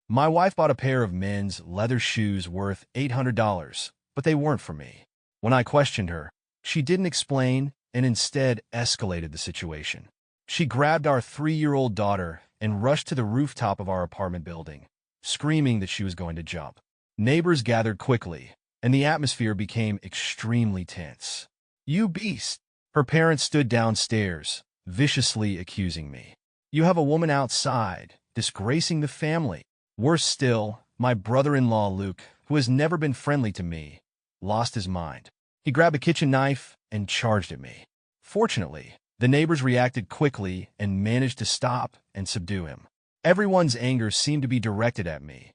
My wife bought a pair of men's leather shoes worth $800, but they weren't for me. When I questioned her, she didn't explain and instead escalated the situation. She grabbed our 3-year-old daughter and rushed to the rooftop of our apartment building, screaming that she was going to jump. Neighbors gathered quickly, and the atmosphere became extremely tense. "You beast!" Her parents stood downstairs, viciously accusing me. "You have a woman outside, disgracing the family." Worse still, my brother-in-law Luke, who has never been friendly to me, lost his mind. He grabbed a kitchen knife and charged at me. Fortunately, the neighbors reacted quickly and managed to stop and subdue him. Everyone's anger seemed to be directed at me,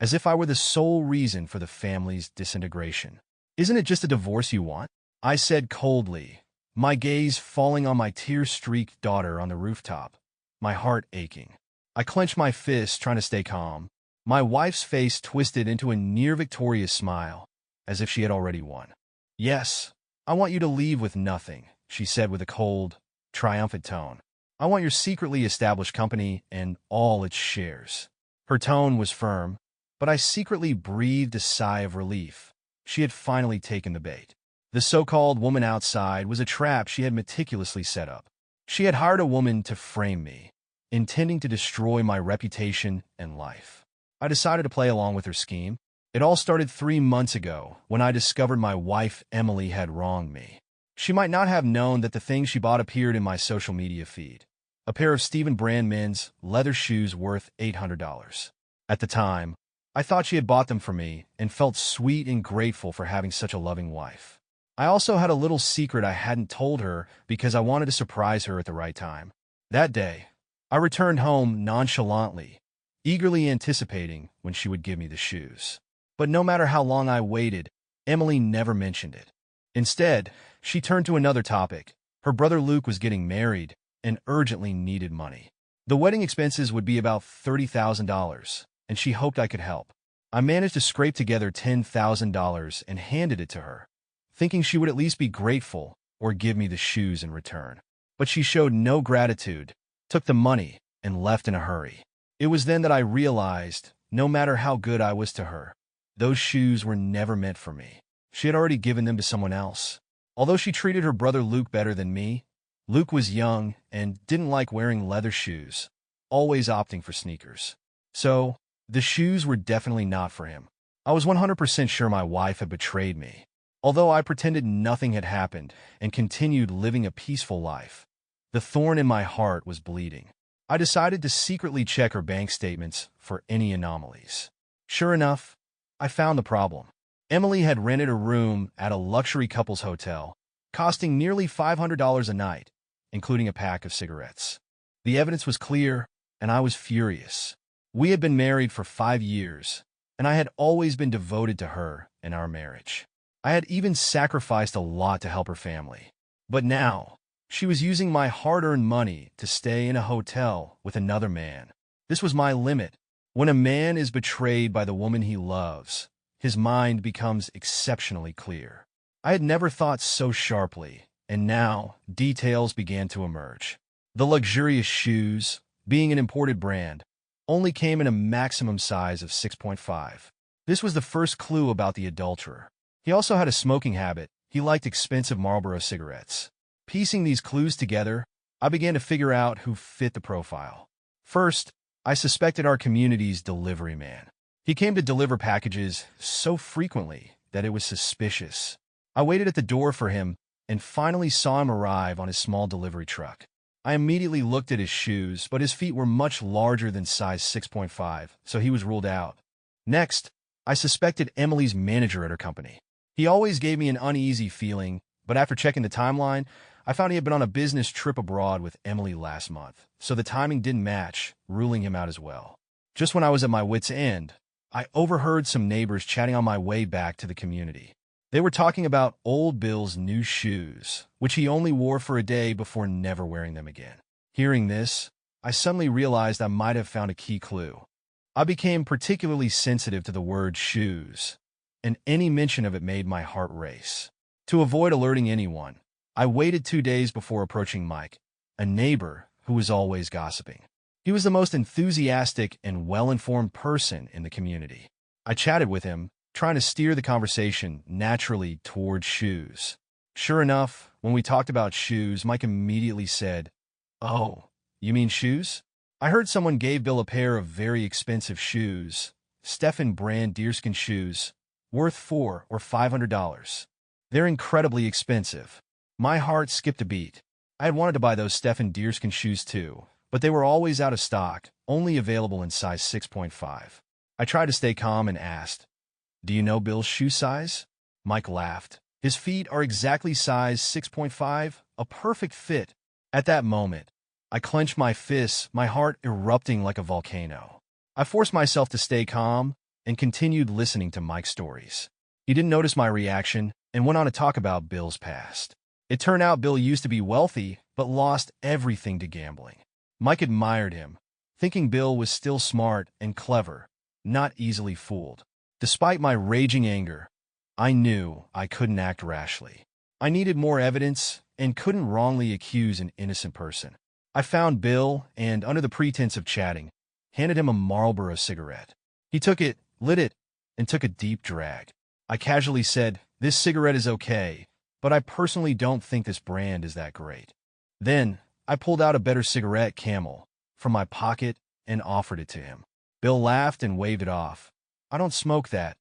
as if I were the sole reason for the family's disintegration. "Isn't it just a divorce you want?" I said coldly, my gaze falling on my tear-streaked daughter on the rooftop, my heart aching. I clenched my fists, trying to stay calm. My wife's face twisted into a near-victorious smile, as if she had already won. "Yes, I want you to leave with nothing," she said with a cold, triumphant tone. "I want your secretly established company and all its shares." Her tone was firm, but I secretly breathed a sigh of relief. She had finally taken the bait. The so-called woman outside was a trap she had meticulously set up. She had hired a woman to frame me, intending to destroy my reputation and life. I decided to play along with her scheme. It all started 3 months ago when I discovered my wife Emily had wronged me. She might not have known that the things she bought appeared in my social media feed. A pair of Stephen brand men's leather shoes worth $800. At the time, I thought she had bought them for me and felt sweet and grateful for having such a loving wife. I also had a little secret I hadn't told her because I wanted to surprise her at the right time. That day, I returned home nonchalantly, eagerly anticipating when she would give me the shoes. But no matter how long I waited, Emily never mentioned it. Instead, she turned to another topic. Her brother Luke was getting married and urgently needed money. The wedding expenses would be about $30,000, and she hoped I could help. I managed to scrape together $10,000 and handed it to her, thinking she would at least be grateful or give me the shoes in return. But she showed no gratitude, took the money, and left in a hurry. It was then that I realized, no matter how good I was to her, those shoes were never meant for me. She had already given them to someone else. Although she treated her brother Luke better than me, Luke was young and didn't like wearing leather shoes, always opting for sneakers. So, the shoes were definitely not for him. I was 100% sure my wife had betrayed me. Although I pretended nothing had happened and continued living a peaceful life, the thorn in my heart was bleeding. I decided to secretly check her bank statements for any anomalies. Sure enough, I found the problem. Emily had rented a room at a luxury couples hotel, costing nearly $500 a night, including a pack of cigarettes. The evidence was clear, and I was furious. We had been married for 5 years, and I had always been devoted to her and our marriage. I had even sacrificed a lot to help her family. But now, she was using my hard-earned money to stay in a hotel with another man. This was my limit. When a man is betrayed by the woman he loves, his mind becomes exceptionally clear. I had never thought so sharply, and now details began to emerge. The luxurious shoes, being an imported brand, only came in a maximum size of 6.5. This was the first clue about the adulterer. He also had a smoking habit. He liked expensive Marlboro cigarettes. Piecing these clues together, I began to figure out who fit the profile. First, I suspected our community's delivery man. He came to deliver packages so frequently that it was suspicious. I waited at the door for him and finally saw him arrive on his small delivery truck. I immediately looked at his shoes, but his feet were much larger than size 6.5, so he was ruled out. Next, I suspected Emily's manager at her company. He always gave me an uneasy feeling, but after checking the timeline, I found he had been on a business trip abroad with Emily last month, so the timing didn't match, ruling him out as well. Just when I was at my wit's end, I overheard some neighbors chatting on my way back to the community. They were talking about old Bill's new shoes, which he only wore for a day before never wearing them again. Hearing this, I suddenly realized I might have found a key clue. I became particularly sensitive to the word shoes, and any mention of it made my heart race. To avoid alerting anyone, I waited 2 days before approaching Mike, a neighbor who was always gossiping. He was the most enthusiastic and well-informed person in the community. I chatted with him, trying to steer the conversation naturally towards shoes. Sure enough, when we talked about shoes, Mike immediately said, "Oh, you mean shoes? I heard someone gave Bill a pair of very expensive shoes, Stefan brand deerskin shoes, worth $400 or $500. They're incredibly expensive." My heart skipped a beat. I had wanted to buy those Stefan deerskin shoes too, but they were always out of stock, only available in size 6.5. I tried to stay calm and asked, "Do you know Bill's shoe size?" Mike laughed. "His feet are exactly size 6.5, a perfect fit." At that moment, I clenched my fists, my heart erupting like a volcano. I forced myself to stay calm and continued listening to Mike's stories. He didn't notice my reaction and went on to talk about Bill's past. It turned out Bill used to be wealthy, but lost everything to gambling. Mike admired him, thinking Bill was still smart and clever, not easily fooled. Despite my raging anger, I knew I couldn't act rashly. I needed more evidence and couldn't wrongly accuse an innocent person. I found Bill and, under the pretense of chatting, handed him a Marlboro cigarette. He took it, lit it, and took a deep drag. I casually said, "This cigarette is okay, but I personally don't think this brand is that great." Then, I pulled out a better cigarette, Camel, from my pocket and offered it to him. Bill laughed and waved it off. "I don't smoke that.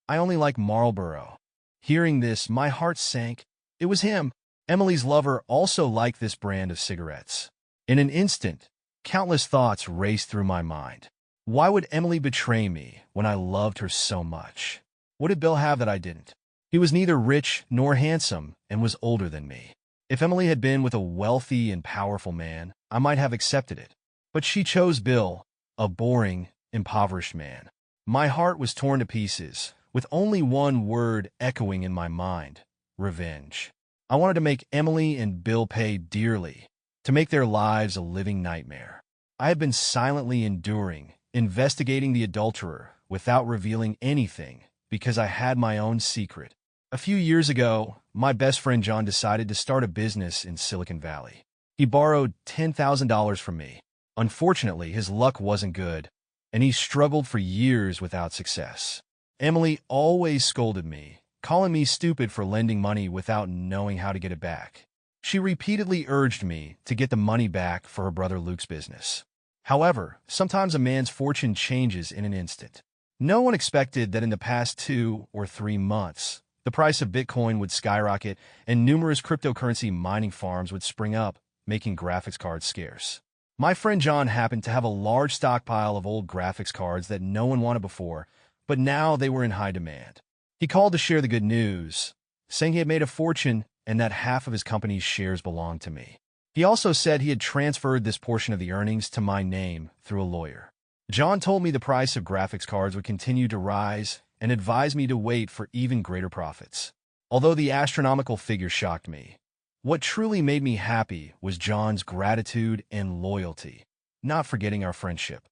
I only like Marlboro." Hearing this, my heart sank. It was him. Emily's lover also liked this brand of cigarettes. In an instant, countless thoughts raced through my mind. Why would Emily betray me when I loved her so much? What did Bill have that I didn't? He was neither rich nor handsome and was older than me. If Emily had been with a wealthy and powerful man, I might have accepted it. But she chose Bill, a boring, impoverished man. My heart was torn to pieces, with only one word echoing in my mind: revenge. I wanted to make Emily and Bill pay dearly, to make their lives a living nightmare. I had been silently enduring, investigating the adulterer without revealing anything because I had my own secret. A few years ago, my best friend John decided to start a business in Silicon Valley. He borrowed $10,000 from me. Unfortunately, his luck wasn't good, and he struggled for years without success. Emily always scolded me, calling me stupid for lending money without knowing how to get it back. She repeatedly urged me to get the money back for her brother Luke's business. However, sometimes a man's fortune changes in an instant. No one expected that in the past 2 or 3 months, the price of Bitcoin would skyrocket and numerous cryptocurrency mining farms would spring up, making graphics cards scarce. My friend John happened to have a large stockpile of old graphics cards that no one wanted before, but now they were in high demand. He called to share the good news, saying he had made a fortune and that half of his company's shares belonged to me. He also said he had transferred this portion of the earnings to my name through a lawyer. John told me the price of graphics cards would continue to rise and advised me to wait for even greater profits. Although the astronomical figure shocked me, what truly made me happy was John's gratitude and loyalty, not forgetting our friendship.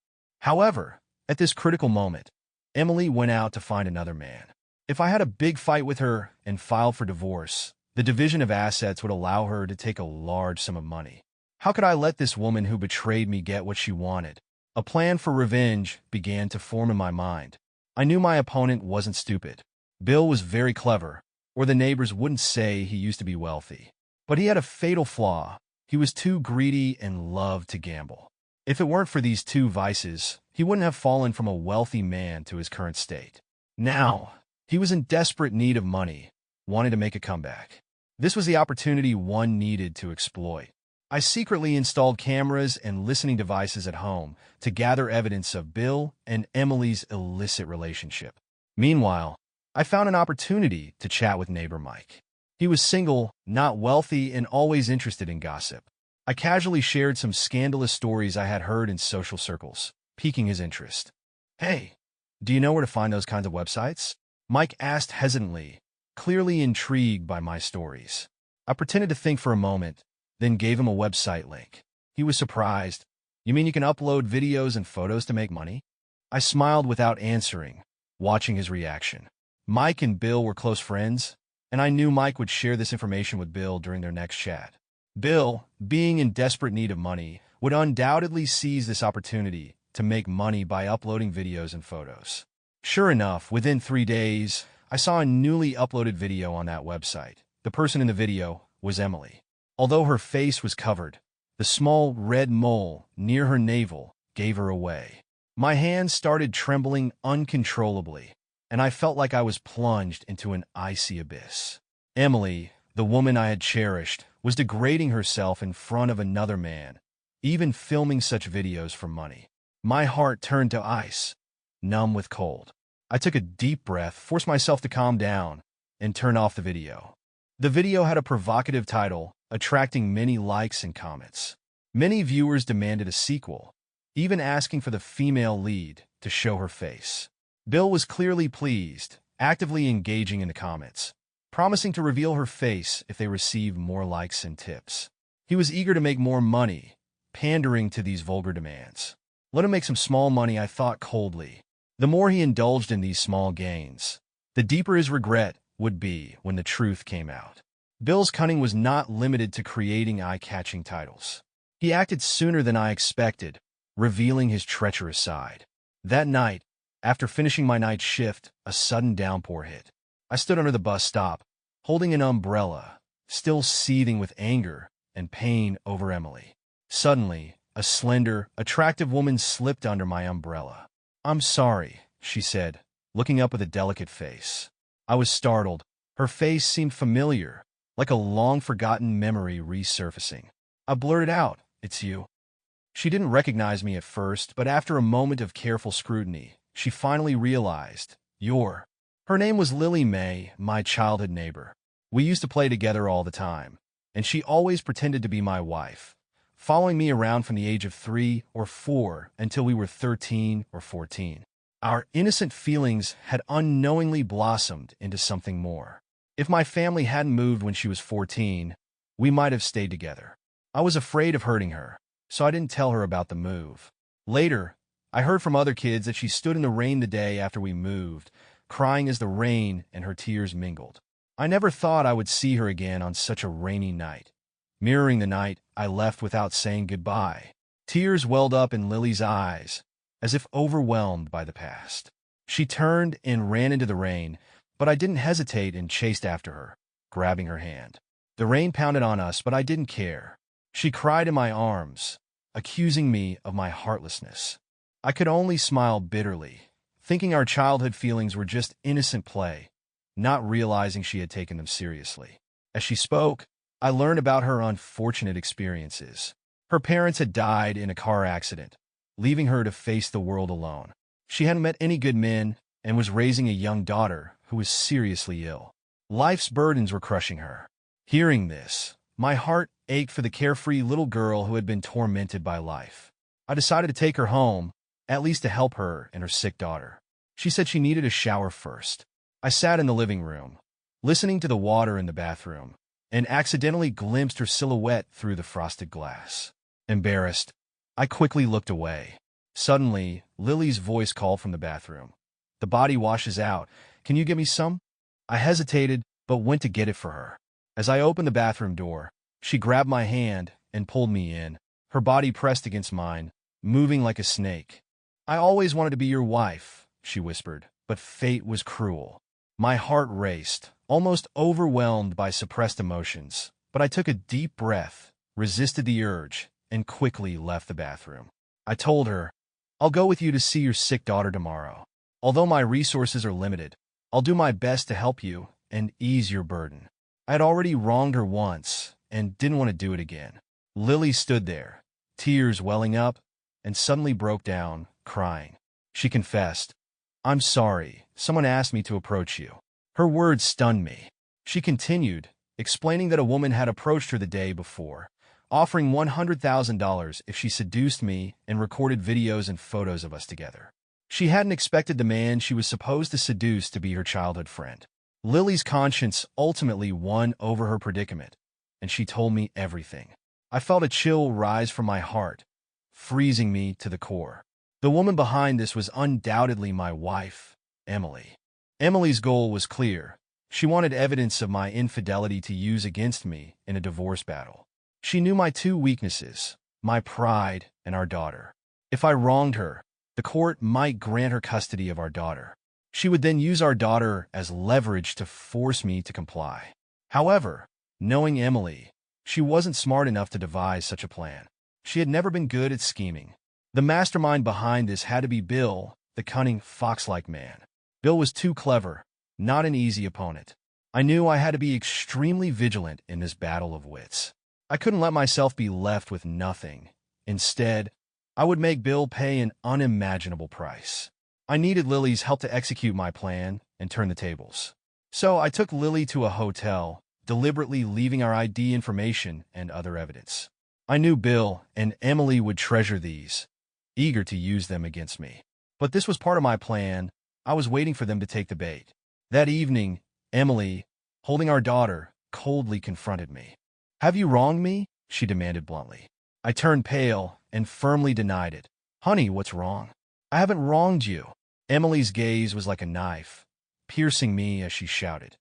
However, at this critical moment, Emily went out to find another man. If I had a big fight with her and filed for divorce, the division of assets would allow her to take a large sum of money. How could I let this woman who betrayed me get what she wanted? A plan for revenge began to form in my mind. I knew my opponent wasn't stupid. Bill was very clever, or the neighbors wouldn't say he used to be wealthy. But he had a fatal flaw. He was too greedy and loved to gamble. If it weren't for these two vices, he wouldn't have fallen from a wealthy man to his current state. Now, he was in desperate need of money, wanting to make a comeback. This was the opportunity one needed to exploit. I secretly installed cameras and listening devices at home to gather evidence of Bill and Emily's illicit relationship. Meanwhile, I found an opportunity to chat with neighbor Mike. He was single, not wealthy, and always interested in gossip. I casually shared some scandalous stories I had heard in social circles, piquing his interest. "Hey, do you know where to find those kinds of websites?" Mike asked hesitantly, clearly intrigued by my stories. I pretended to think for a moment, then gave him a website link. He was surprised. "You mean you can upload videos and photos to make money?" I smiled without answering, watching his reaction. Mike and Bill were close friends, and I knew Mike would share this information with Bill during their next chat. Bill, being in desperate need of money, would undoubtedly seize this opportunity to make money by uploading videos and photos. Sure enough, within 3 days, I saw a newly uploaded video on that website. The person in the video was Emily. Although her face was covered, the small red mole near her navel gave her away. My hands started trembling uncontrollably, and I felt like I was plunged into an icy abyss. Emily, the woman I had cherished, was degrading herself in front of another man, even filming such videos for money. My heart turned to ice, numb with cold. I took a deep breath, forced myself to calm down, and turn off the video. The video had a provocative title, attracting many likes and comments. Many viewers demanded a sequel, even asking for the female lead to show her face. Bill was clearly pleased, actively engaging in the comments, promising to reveal her face if they received more likes and tips. He was eager to make more money, pandering to these vulgar demands. Let him make some small money, I thought coldly. The more he indulged in these small gains, the deeper his regret would be when the truth came out. Bill's cunning was not limited to creating eye-catching titles. He acted sooner than I expected, revealing his treacherous side. That night, after finishing my night shift, a sudden downpour hit. I stood under the bus stop, holding an umbrella, still seething with anger and pain over Emily. Suddenly, a slender, attractive woman slipped under my umbrella. "I'm sorry," she said, looking up with a delicate face. I was startled. Her face seemed familiar, like a long-forgotten memory resurfacing. I blurted out, "It's you." She didn't recognize me at first, but after a moment of careful scrutiny, she finally realized, "You're." Her name was Lily May, my childhood neighbor. We used to play together all the time, and she always pretended to be my wife, following me around from the age of 3 or 4 until we were 13 or 14. Our innocent feelings had unknowingly blossomed into something more. If my family hadn't moved when she was 14, we might have stayed together. I was afraid of hurting her, so I didn't tell her about the move. Later, I heard from other kids that she stood in the rain the day after we moved, crying as the rain and her tears mingled. I never thought I would see her again on such a rainy night. Mirroring the night I left without saying goodbye. Tears welled up in Lily's eyes, as if overwhelmed by the past. She turned and ran into the rain, but I didn't hesitate and chased after her, grabbing her hand. The rain pounded on us, but I didn't care. She cried in my arms, accusing me of my heartlessness. I could only smile bitterly, thinking our childhood feelings were just innocent play, not realizing she had taken them seriously. As she spoke, I learned about her unfortunate experiences. Her parents had died in a car accident, leaving her to face the world alone. She hadn't met any good men and was raising a young daughter who was seriously ill. Life's burdens were crushing her. Hearing this, my heart ached for the carefree little girl who had been tormented by life. I decided to take her home, at least to help her and her sick daughter. She said she needed a shower first. I sat in the living room, listening to the water in the bathroom, and accidentally glimpsed her silhouette through the frosted glass. Embarrassed, I quickly looked away. Suddenly, Lily's voice called from the bathroom. "The body washes out. Can you get me some?" I hesitated, but went to get it for her. As I opened the bathroom door, she grabbed my hand and pulled me in, her body pressed against mine, moving like a snake. "I always wanted to be your wife," she whispered, but fate was cruel. My heart raced, almost overwhelmed by suppressed emotions, but I took a deep breath, resisted the urge, and quickly left the bathroom. I told her, "I'll go with you to see your sick daughter tomorrow. Although my resources are limited, I'll do my best to help you and ease your burden." I had already wronged her once and didn't want to do it again. Lily stood there, tears welling up, and suddenly broke down, crying. She confessed, "I'm sorry, someone asked me to approach you." Her words stunned me. She continued, explaining that a woman had approached her the day before, offering $100,000 if she seduced me and recorded videos and photos of us together. She hadn't expected the man she was supposed to seduce to be her childhood friend. Lily's conscience ultimately won over her predicament, and she told me everything. I felt a chill rise from my heart, freezing me to the core. The woman behind this was undoubtedly my wife, Emily. Emily's goal was clear. She wanted evidence of my infidelity to use against me in a divorce battle. She knew my two weaknesses, my pride, and our daughter. If I wronged her, the court might grant her custody of our daughter. She would then use our daughter as leverage to force me to comply. However, knowing Emily, she wasn't smart enough to devise such a plan. She had never been good at scheming. The mastermind behind this had to be Bill, the cunning, fox-like man. Bill was too clever, not an easy opponent. I knew I had to be extremely vigilant in this battle of wits. I couldn't let myself be left with nothing. Instead, I would make Bill pay an unimaginable price. I needed Lily's help to execute my plan and turn the tables. So I took Lily to a hotel, deliberately leaving our ID information and other evidence. I knew Bill and Emily would treasure these, eager to use them against me. But this was part of my plan. I was waiting for them to take the bait. That evening, Emily, holding our daughter, coldly confronted me. "Have you wronged me?" she demanded bluntly. I turned pale and firmly denied it. "Honey, what's wrong?" "I haven't wronged you." Emily's gaze was like a knife, piercing me as she shouted.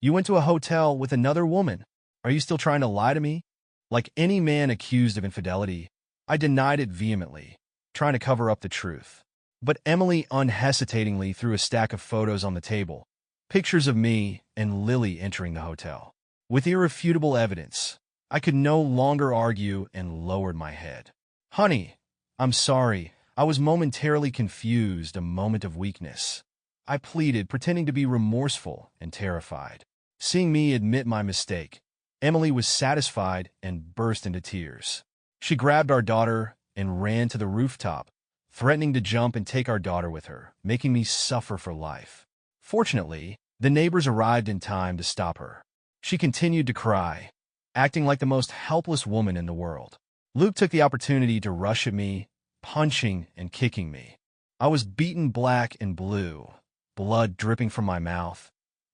"You went to a hotel with another woman. Are you still trying to lie to me?" Like any man accused of infidelity, I denied it vehemently, trying to cover up the truth. But Emily unhesitatingly threw a stack of photos on the table, pictures of me and Lily entering the hotel. With irrefutable evidence, I could no longer argue and lowered my head. "Honey, I'm sorry. I was momentarily confused, a moment of weakness." I pleaded, pretending to be remorseful and terrified. Seeing me admit my mistake, Emily was satisfied and burst into tears. She grabbed our daughter and ran to the rooftop, threatening to jump and take our daughter with her, making me suffer for life. Fortunately, the neighbors arrived in time to stop her. She continued to cry, acting like the most helpless woman in the world. Luke took the opportunity to rush at me, punching and kicking me. I was beaten black and blue, blood dripping from my mouth,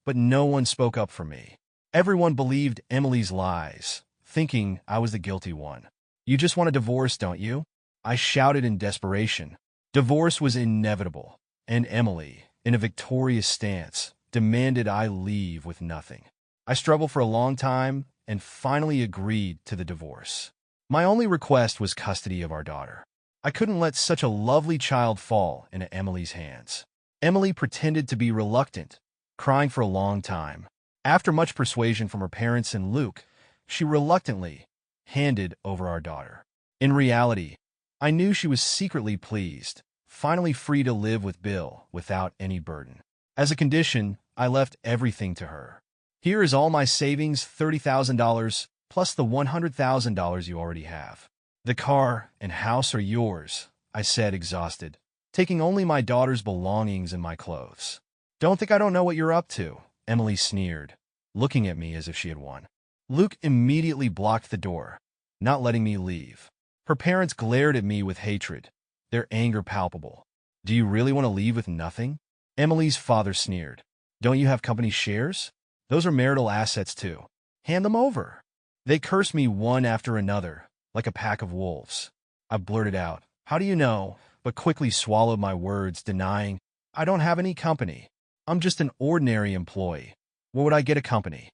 but no one spoke up for me. Everyone believed Emily's lies, thinking I was the guilty one. "You just want a divorce, don't you?" I shouted in desperation. Divorce was inevitable, and Emily, in a victorious stance, demanded I leave with nothing. I struggled for a long time and finally agreed to the divorce. My only request was custody of our daughter. I couldn't let such a lovely child fall into Emily's hands. Emily pretended to be reluctant, crying for a long time. After much persuasion from her parents and Luke, she reluctantly handed over our daughter. In reality, I knew she was secretly pleased, finally free to live with Bill without any burden. As a condition, I left everything to her. "Here is all my savings, $30,000, plus the $100,000 you already have. The car and house are yours," I said, exhausted, taking only my daughter's belongings and my clothes. "Don't think I don't know what you're up to," Emily sneered, looking at me as if she had won. Luke immediately blocked the door, not letting me leave. Her parents glared at me with hatred, their anger palpable. "Do you really want to leave with nothing?" Emily's father sneered. "Don't you have company shares? Those are marital assets too. Hand them over." They cursed me one after another, like a pack of wolves. I blurted out, "How do you know?" but quickly swallowed my words, denying, "I don't have any company. I'm just an ordinary employee. Where would I get a company?"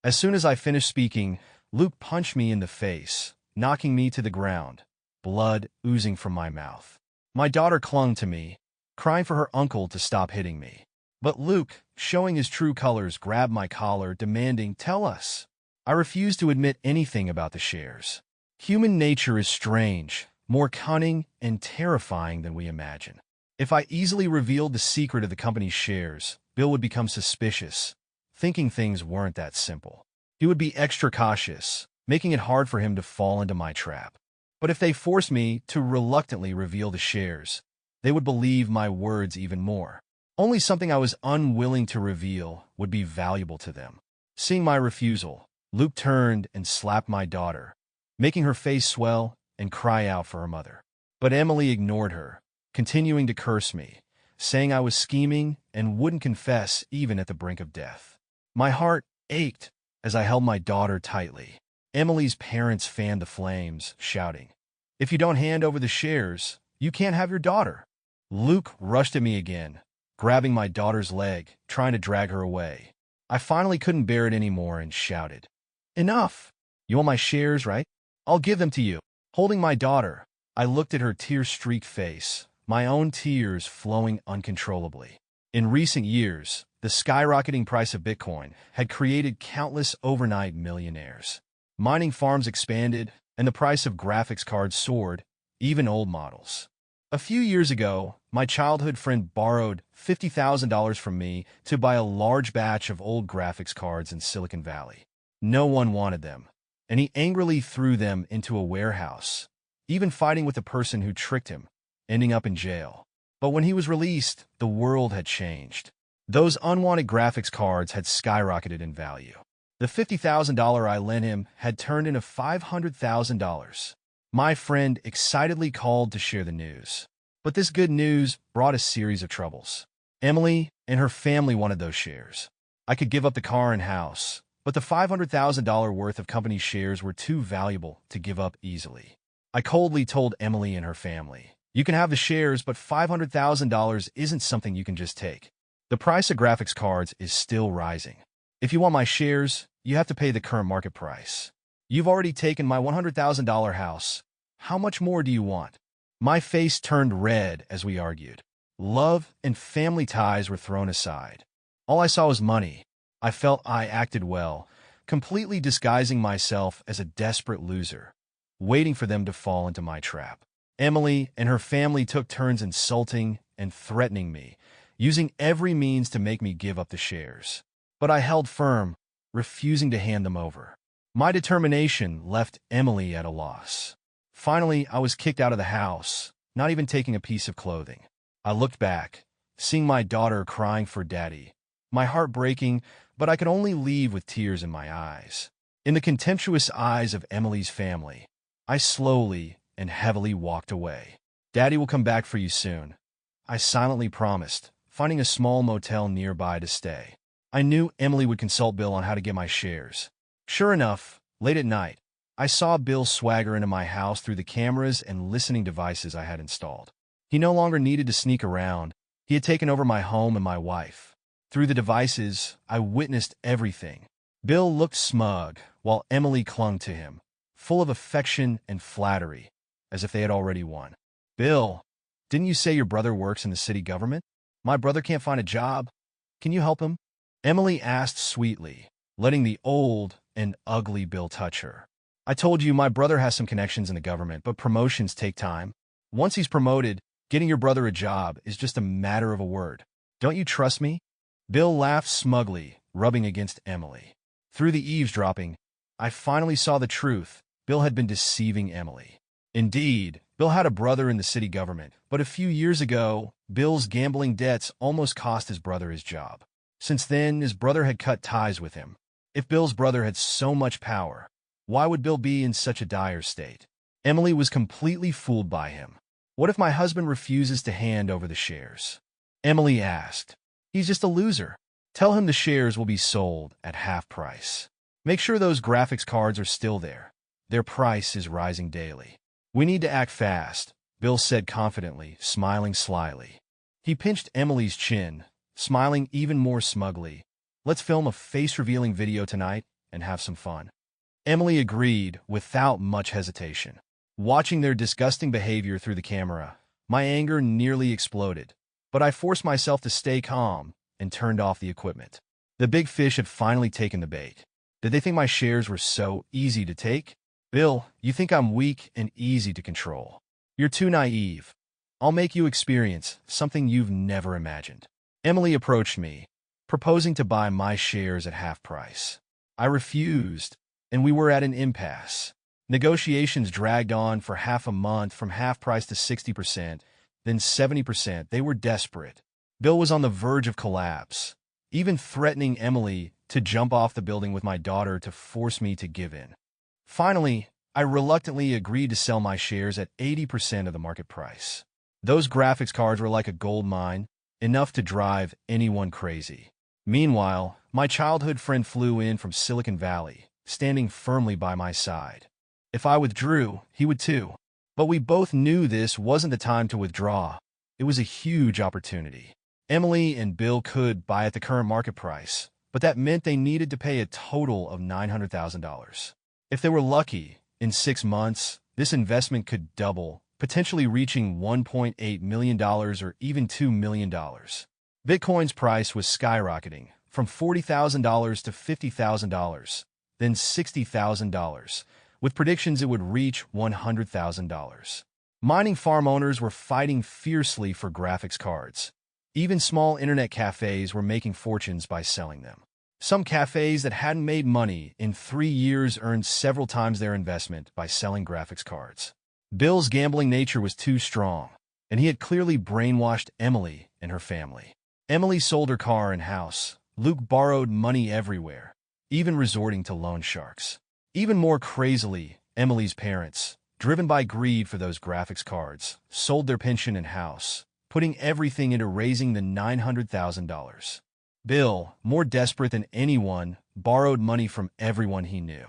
As soon as I finished speaking, Luke punched me in the face, knocking me to the ground, blood oozing from my mouth. My daughter clung to me, crying for her uncle to stop hitting me. But Luke, showing his true colors, grabbed my collar, demanding, "Tell us." I refused to admit anything about the shares. Human nature is strange, more cunning and terrifying than we imagine. If I easily revealed the secret of the company's shares, Bill would become suspicious, thinking things weren't that simple. He would be extra cautious, making it hard for him to fall into my trap. But if they forced me to reluctantly reveal the shares, they would believe my words even more. Only something I was unwilling to reveal would be valuable to them. Seeing my refusal, Luke turned and slapped my daughter, making her face swell and cry out for her mother. But Emily ignored her, continuing to curse me, saying I was scheming and wouldn't confess even at the brink of death. My heart ached as I held my daughter tightly. Emily's parents fanned the flames, shouting, "If you don't hand over the shares, you can't have your daughter." Luke rushed at me again, grabbing my daughter's leg, trying to drag her away. I finally couldn't bear it anymore and shouted, "Enough! You want my shares, right? I'll give them to you." Holding my daughter, I looked at her tear-streaked face, my own tears flowing uncontrollably. In recent years, the skyrocketing price of Bitcoin had created countless overnight millionaires. Mining farms expanded, and the price of graphics cards soared, even old models. A few years ago, my childhood friend borrowed $50,000 from me to buy a large batch of old graphics cards in Silicon Valley. No one wanted them, and he angrily threw them into a warehouse, even fighting with the person who tricked him, ending up in jail. But when he was released, the world had changed. Those unwanted graphics cards had skyrocketed in value. The $50,000 I lent him had turned into $500,000. My friend excitedly called to share the news. But this good news brought a series of troubles. Emily and her family wanted those shares. I could give up the car and house, but the $500,000 worth of company shares were too valuable to give up easily. I coldly told Emily and her family, "You can have the shares, but $500,000 isn't something you can just take. The price of graphics cards is still rising. If you want my shares, you have to pay the current market price. You've already taken my $100,000 house. How much more do you want?" My face turned red as we argued. Love and family ties were thrown aside. All I saw was money. I felt I acted well, completely disguising myself as a desperate loser, waiting for them to fall into my trap. Emily and her family took turns insulting and threatening me, using every means to make me give up the shares. But I held firm, refusing to hand them over. My determination left Emily at a loss. Finally, I was kicked out of the house, not even taking a piece of clothing. I looked back, seeing my daughter crying for daddy, my heart breaking, but I could only leave with tears in my eyes. In the contemptuous eyes of Emily's family, I slowly and heavily walked away. "Daddy will come back for you soon," I silently promised, finding a small motel nearby to stay. I knew Emily would consult Bill on how to get my shares. Sure enough, late at night, I saw Bill swagger into my house through the cameras and listening devices I had installed. He no longer needed to sneak around. He had taken over my home and my wife. Through the devices, I witnessed everything. Bill looked smug, while Emily clung to him, full of affection and flattery, as if they had already won. "Bill, didn't you say your brother works in the city government? My brother can't find a job. Can you help him?" Emily asked sweetly, letting the old and ugly Bill touch her. "I told you my brother has some connections in the government, but promotions take time. Once he's promoted, getting your brother a job is just a matter of a word. Don't you trust me?" Bill laughed smugly, rubbing against Emily. Through the eavesdropping, I finally saw the truth. Bill had been deceiving Emily. Indeed, Bill had a brother in the city government, but a few years ago, Bill's gambling debts almost cost his brother his job. Since then, his brother had cut ties with him. If Bill's brother had so much power, why would Bill be in such a dire state? Emily was completely fooled by him. "What if my husband refuses to hand over the shares?" Emily asked. "He's just a loser. Tell him the shares will be sold at half price. Make sure those graphics cards are still there. Their price is rising daily." "We need to act fast," Bill said confidently, smiling slyly. He pinched Emily's chin, smiling even more smugly. "Let's film a face-revealing video tonight and have some fun." Emily agreed without much hesitation. Watching their disgusting behavior through the camera, my anger nearly exploded, but I forced myself to stay calm and turned off the equipment. The big fish had finally taken the bait. Did they think my shares were so easy to take? "Bill, you think I'm weak and easy to control. You're too naive. I'll make you experience something you've never imagined." Emily approached me, proposing to buy my shares at half price. I refused, and we were at an impasse. Negotiations dragged on for half a month, from half price to 60%, then 70%. They were desperate. Bill was on the verge of collapse, even threatening Emily to jump off the building with my daughter to force me to give in. Finally, I reluctantly agreed to sell my shares at 80% of the market price. Those graphics cards were like a gold mine, enough to drive anyone crazy. Meanwhile, my childhood friend flew in from Silicon Valley, standing firmly by my side. If I withdrew, he would too. But we both knew this wasn't the time to withdraw. It was a huge opportunity. Emily and Bill could buy at the current market price, but that meant they needed to pay a total of $900,000. If they were lucky, in 6 months, This investment could double, potentially reaching $1.8 million or even $2 million. Bitcoin's price was skyrocketing, from $40,000 to $50,000, then $60,000, with predictions it would reach $100,000. Mining farm owners were fighting fiercely for graphics cards. Even small internet cafes were making fortunes by selling them. Some cafes that hadn't made money in 3 years earned several times their investment by selling graphics cards. Bill's gambling nature was too strong, and he had clearly brainwashed Emily and her family. Emily sold her car and house. Luke borrowed money everywhere, even resorting to loan sharks. Even more crazily, Emily's parents, driven by greed for those graphics cards, sold their pension and house, putting everything into raising the $900,000. Bill, more desperate than anyone, borrowed money from everyone he knew.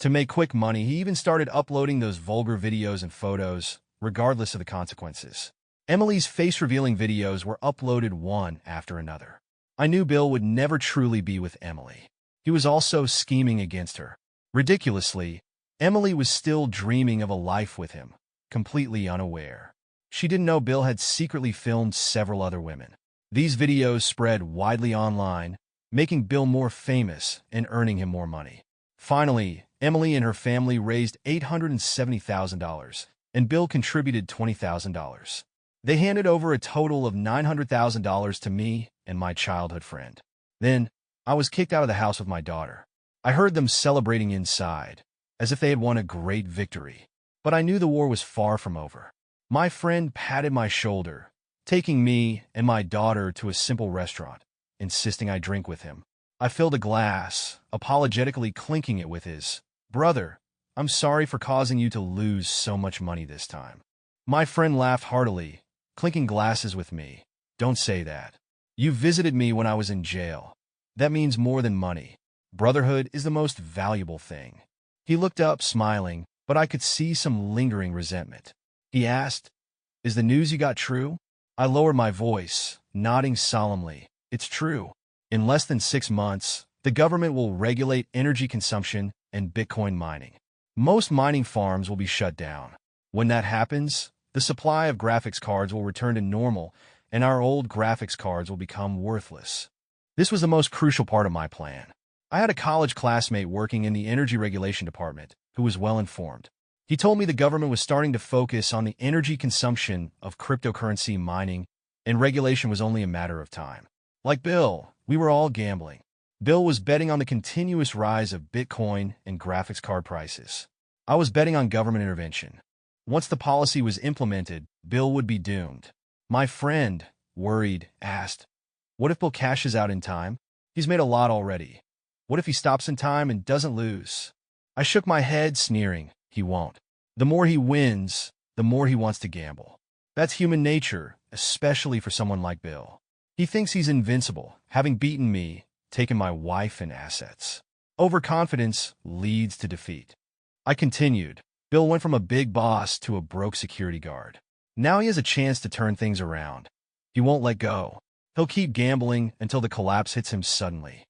To make quick money, he even started uploading those vulgar videos and photos, regardless of the consequences. Emily's face-revealing videos were uploaded one after another. I knew Bill would never truly be with Emily. He was also scheming against her. Ridiculously, Emily was still dreaming of a life with him, completely unaware. She didn't know Bill had secretly filmed several other women. These videos spread widely online, making Bill more famous and earning him more money. Finally, Emily and her family raised $870,000, and Bill contributed $20,000. They handed over a total of $900,000 to me and my childhood friend. Then, I was kicked out of the house with my daughter. I heard them celebrating inside, as if they had won a great victory. But I knew the war was far from over. My friend patted my shoulder, taking me and my daughter to a simple restaurant, insisting I drink with him. I filled a glass, apologetically clinking it with his. "Brother, I'm sorry for causing you to lose so much money this time." My friend laughed heartily, clinking glasses with me. "Don't say that. You visited me when I was in jail. That means more than money. Brotherhood is the most valuable thing." He looked up, smiling, but I could see some lingering resentment. He asked, "Is the news you got true?" I lowered my voice, nodding solemnly. "It's true. In less than 6 months, the government will regulate energy consumption and Bitcoin mining. Most mining farms will be shut down. When that happens, the supply of graphics cards will return to normal, and our old graphics cards will become worthless." This was the most crucial part of my plan. I had a college classmate working in the energy regulation department who was well informed. He told me the government was starting to focus on the energy consumption of cryptocurrency mining, and regulation was only a matter of time. Like Bill, we were all gambling. Bill was betting on the continuous rise of Bitcoin and graphics card prices. I was betting on government intervention. Once the policy was implemented, Bill would be doomed. My friend, worried, asked, "What if Bill cashes out in time? He's made a lot already. What if he stops in time and doesn't lose?" I shook my head, sneering. "He won't. The more he wins, the more he wants to gamble. That's human nature, especially for someone like Bill. He thinks he's invincible, having beaten me, taken my wife and assets. Overconfidence leads to defeat." I continued. "Bill went from a big boss to a broke security guard. Now he has a chance to turn things around. He won't let go. He'll keep gambling until the collapse hits him suddenly."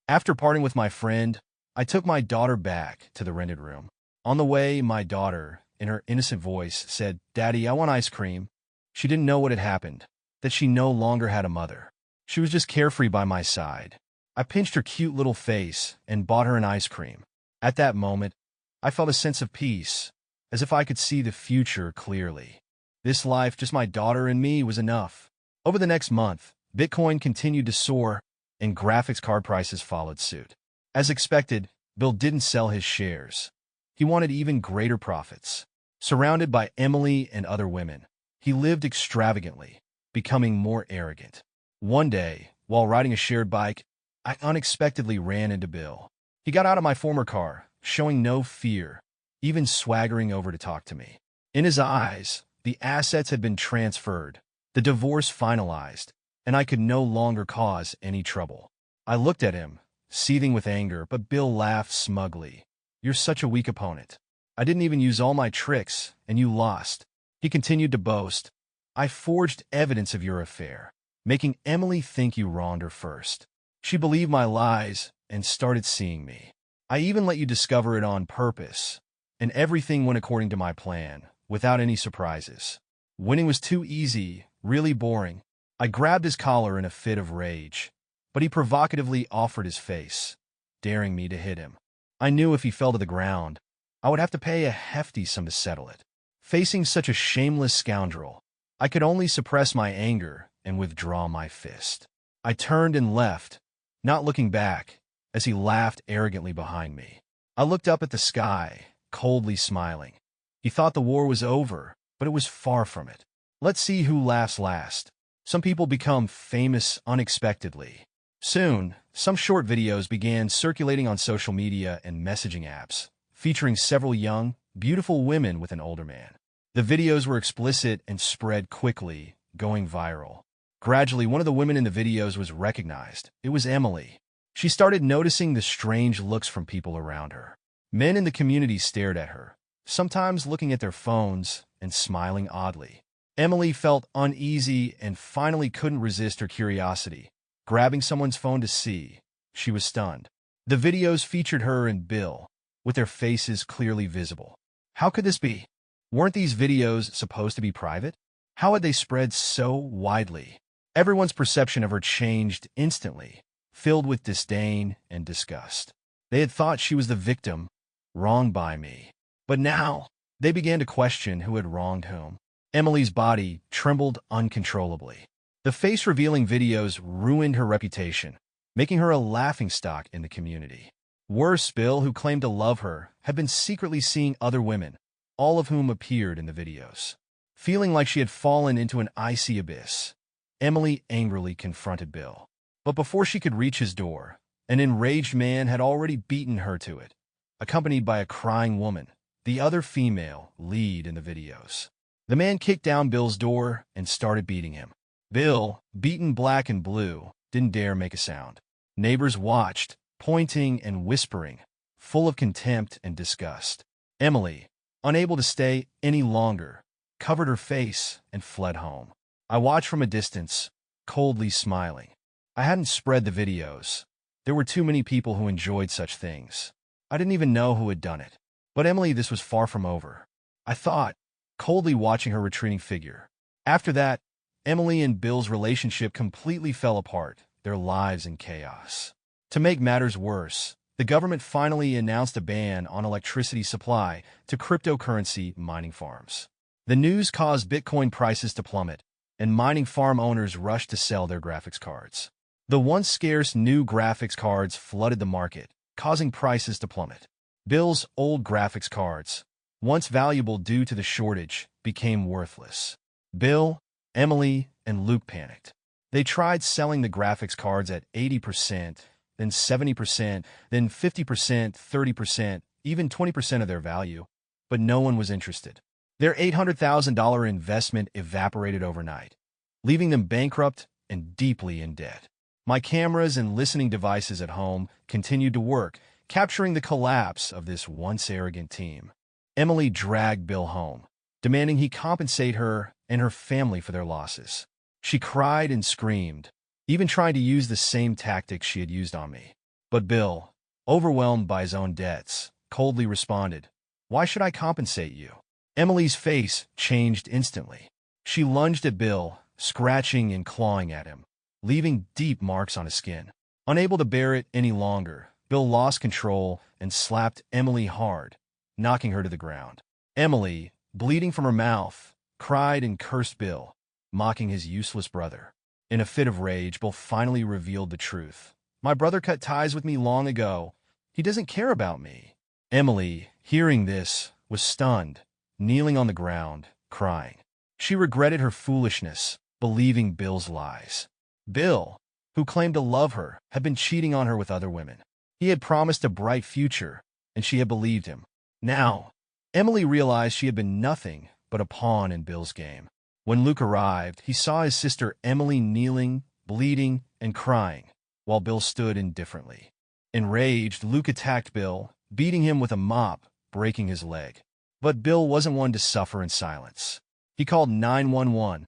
After parting with my friend, I took my daughter back to the rented room. On the way, my daughter, in her innocent voice, said, "Daddy, I want ice cream." She didn't know what had happened, that she no longer had a mother. She was just carefree by my side. I pinched her cute little face and bought her an ice cream. At that moment, I felt a sense of peace, as if I could see the future clearly. This life, just my daughter and me, was enough. Over the next month, Bitcoin continued to soar, and graphics card prices followed suit. As expected, Bill didn't sell his shares. He wanted even greater profits. Surrounded by Emily and other women, he lived extravagantly, becoming more arrogant. One day, while riding a shared bike, I unexpectedly ran into Bill. He got out of my former car, showing no fear, even swaggering over to talk to me. In his eyes, the assets had been transferred, the divorce finalized, and I could no longer cause any trouble. I looked at him, seething with anger, but Bill laughed smugly. "You're such a weak opponent. I didn't even use all my tricks, and you lost." He continued to boast. "I forged evidence of your affair, making Emily think you wronged her first. She believed my lies and started seeing me. I even let you discover it on purpose. and everything went according to my plan, without any surprises. Winning was too easy, really boring. I grabbed his collar in a fit of rage, but he provocatively offered his face, daring me to hit him. I knew if he fell to the ground, I would have to pay a hefty sum to settle it. Facing such a shameless scoundrel, I could only suppress my anger and withdraw my fist. I turned and left, not looking back, as he laughed arrogantly behind me. I looked up at the sky, coldly smiling. He thought the war was over, but it was far from it. Let's see who laughs last. Some people become famous unexpectedly. Soon, some short videos began circulating on social media and messaging apps, featuring several young, beautiful women with an older man. The videos were explicit and spread quickly, going viral. Gradually, one of the women in the videos was recognized. It was Emily. She started noticing the strange looks from people around her. Men in the community stared at her, sometimes looking at their phones and smiling oddly. Emily felt uneasy and finally couldn't resist her curiosity. Grabbing someone's phone to see, she was stunned. The videos featured her and Bill, with their faces clearly visible. How could this be? Weren't these videos supposed to be private? How had they spread so widely? Everyone's perception of her changed instantly, filled with disdain and disgust. They had thought she was the victim, wronged by me. But now, they began to question who had wronged whom. Emily's body trembled uncontrollably. The face-revealing videos ruined her reputation, making her a laughingstock in the community. Worse, Bill, who claimed to love her, had been secretly seeing other women, all of whom appeared in the videos. Feeling like she had fallen into an icy abyss, Emily angrily confronted Bill. But before she could reach his door, an enraged man had already beaten her to it, accompanied by a crying woman, the other female lead in the videos. The man kicked down Bill's door and started beating him. Bill, beaten black and blue, didn't dare make a sound. Neighbors watched, pointing and whispering, full of contempt and disgust. Emily, unable to stay any longer, covered her face and fled home. I watched from a distance, coldly smiling. I hadn't spread the videos. There were too many people who enjoyed such things. I didn't even know who had done it. But Emily, this was far from over. I thought, coldly watching her retreating figure. After that, Emily and Bill's relationship completely fell apart, their lives in chaos. To make matters worse, the government finally announced a ban on electricity supply to cryptocurrency mining farms. The news caused Bitcoin prices to plummet, and mining farm owners rushed to sell their graphics cards. The once scarce new graphics cards flooded the market, causing prices to plummet. Bill's old graphics cards, once valuable due to the shortage, became worthless. Bill, Emily, and Luke panicked. They tried selling the graphics cards at 80%, then 70%, then 50%, 30%, even 20% of their value, but no one was interested. Their $800,000 investment evaporated overnight, leaving them bankrupt and deeply in debt. My cameras and listening devices at home continued to work, capturing the collapse of this once arrogant team. Emily dragged Bill home, demanding he compensate her and her family for their losses. She cried and screamed, even trying to use the same tactics she had used on me. But Bill, overwhelmed by his own debts, coldly responded, "Why should I compensate you?" Emily's face changed instantly. She lunged at Bill, scratching and clawing at him, leaving deep marks on his skin. Unable to bear it any longer, Bill lost control and slapped Emily hard, knocking her to the ground. Emily, bleeding from her mouth, cried and cursed Bill, mocking his useless brother. In a fit of rage, Bill finally revealed the truth. "My brother cut ties with me long ago. He doesn't care about me." Emily, hearing this, was stunned, kneeling on the ground, crying. She regretted her foolishness, believing Bill's lies. Bill, who claimed to love her, had been cheating on her with other women. He had promised a bright future, and she had believed him. Now, Emily realized she had been nothing but a pawn in Bill's game. When Luke arrived, he saw his sister Emily kneeling, bleeding, and crying, while Bill stood indifferently. Enraged, Luke attacked Bill, beating him with a mop, breaking his leg. But Bill wasn't one to suffer in silence. He called 911,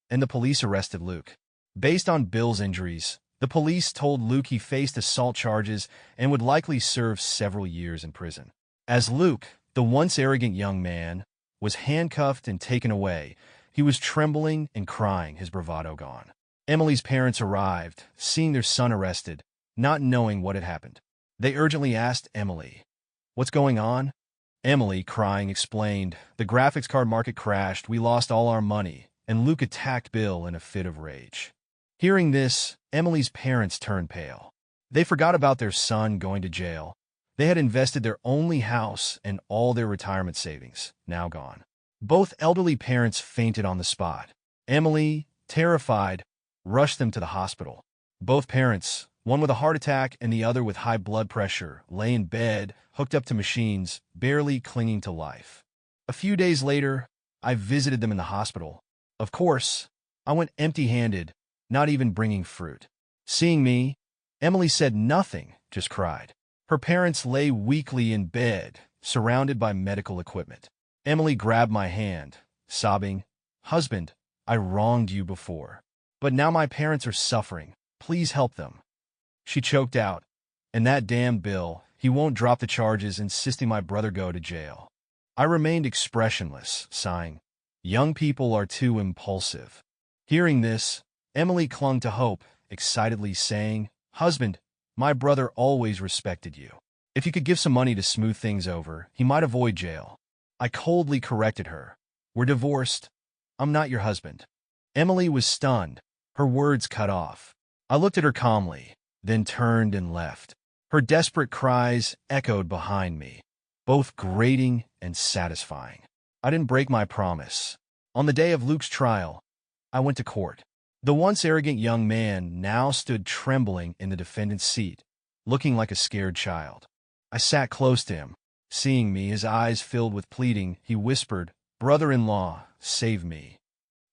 and the police arrested Luke. Based on Bill's injuries, the police told Luke he faced assault charges and would likely serve several years in prison. As Luke, The once arrogant young man was handcuffed and taken away. He was trembling and crying, his bravado gone. Emily's parents arrived, seeing their son arrested, not knowing what had happened. They urgently asked Emily, "What's going on?" Emily, crying, explained, "The graphics card market crashed, we lost all our money," and Luke attacked Bill in a fit of rage. Hearing this, Emily's parents turned pale. They forgot about their son going to jail. They had invested their only house and all their retirement savings, now gone. Both elderly parents fainted on the spot. Emily, terrified, rushed them to the hospital. Both parents, one with a heart attack and the other with high blood pressure, lay in bed, hooked up to machines, barely clinging to life. A few days later, I visited them in the hospital. Of course, I went empty-handed, not even bringing fruit. Seeing me, Emily said nothing, just cried. Her parents lay weakly in bed, surrounded by medical equipment. Emily grabbed my hand, sobbing, "Husband, I wronged you before. But now my parents are suffering. Please help them." She choked out, "And that damn Bill, he won't drop the charges, insisting my brother go to jail." I remained expressionless, sighing. Young people are too impulsive. Hearing this, Emily clung to hope, excitedly saying, "Husband, my brother always respected you. If you could give some money to smooth things over, he might avoid jail." I coldly corrected her. "We're divorced. I'm not your husband." Emily was stunned, her words cut off. I looked at her calmly, then turned and left. Her desperate cries echoed behind me, both grating and satisfying. I didn't break my promise. On the day of Luke's trial, I went to court. The once arrogant young man now stood trembling in the defendant's seat, looking like a scared child. I sat close to him. Seeing me, his eyes filled with pleading, he whispered, "Brother-in-law, save me."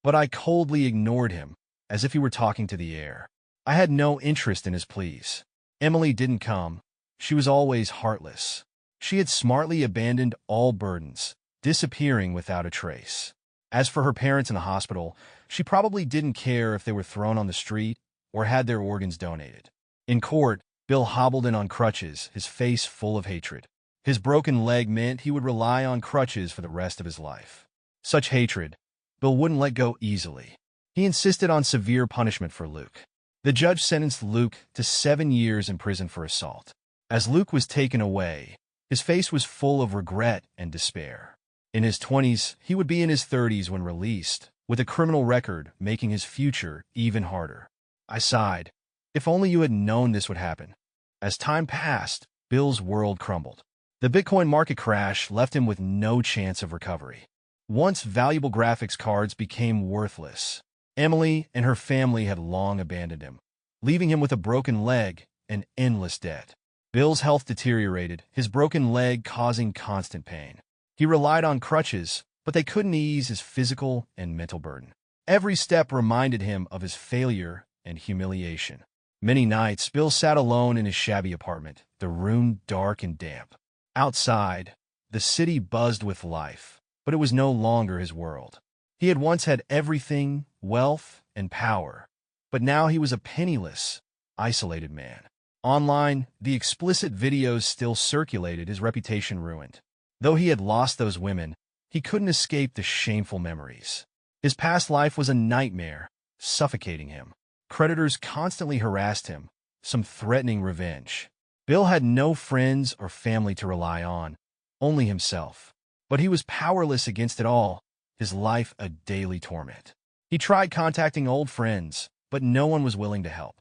But I coldly ignored him, as if he were talking to the air. I had no interest in his pleas. Emily didn't come. She was always heartless. She had smartly abandoned all burdens, disappearing without a trace. As for her parents in the hospital, she probably didn't care if they were thrown on the street or had their organs donated. In court, Bill hobbled in on crutches, his face full of hatred. His broken leg meant he would rely on crutches for the rest of his life. Such hatred, Bill wouldn't let go easily. He insisted on severe punishment for Luke. The judge sentenced Luke to 7 years in prison for assault. As Luke was taken away, his face was full of regret and despair. In his 20s, he would be in his 30s when released, with a criminal record making his future even harder. I sighed. If only you had known this would happen. As time passed, Bill's world crumbled. The Bitcoin market crash left him with no chance of recovery. Once valuable graphics cards became worthless. Emily and her family had long abandoned him, leaving him with a broken leg and endless debt. Bill's health deteriorated, his broken leg causing constant pain. He relied on crutches, but they couldn't ease his physical and mental burden. Every step reminded him of his failure and humiliation. Many nights, Bill sat alone in his shabby apartment, the room dark and damp. Outside, the city buzzed with life, but it was no longer his world. He had once had everything, wealth and power, but now he was a penniless, isolated man. Online, the explicit videos still circulated, his reputation ruined. Though he had lost those women, he couldn't escape the shameful memories. His past life was a nightmare, suffocating him. Creditors constantly harassed him, some threatening revenge. Bill had no friends or family to rely on, only himself. But he was powerless against it all, his life a daily torment. He tried contacting old friends, but no one was willing to help.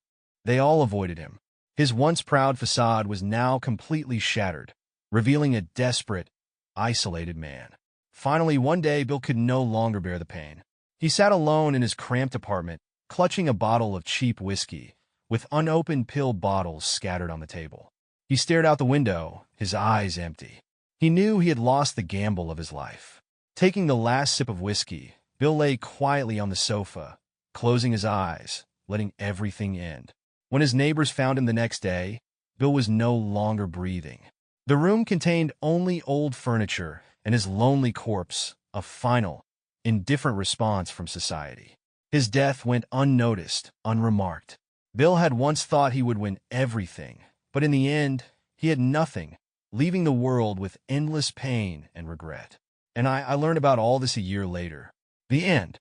They all avoided him. His once proud facade was now completely shattered, revealing a desperate, isolated man. Finally, one day, Bill could no longer bear the pain. He sat alone in his cramped apartment, clutching a bottle of cheap whiskey, with unopened pill bottles scattered on the table. He stared out the window, his eyes empty. He knew he had lost the gamble of his life. Taking the last sip of whiskey, Bill lay quietly on the sofa, closing his eyes, letting everything end. When his neighbors found him the next day, Bill was no longer breathing. The room contained only old furniture and his lonely corpse, a final, indifferent response from society. His death went unnoticed, unremarked. Bill had once thought he would win everything, but in the end, he had nothing, leaving the world with endless pain and regret. And I learned about all this a year later. The end.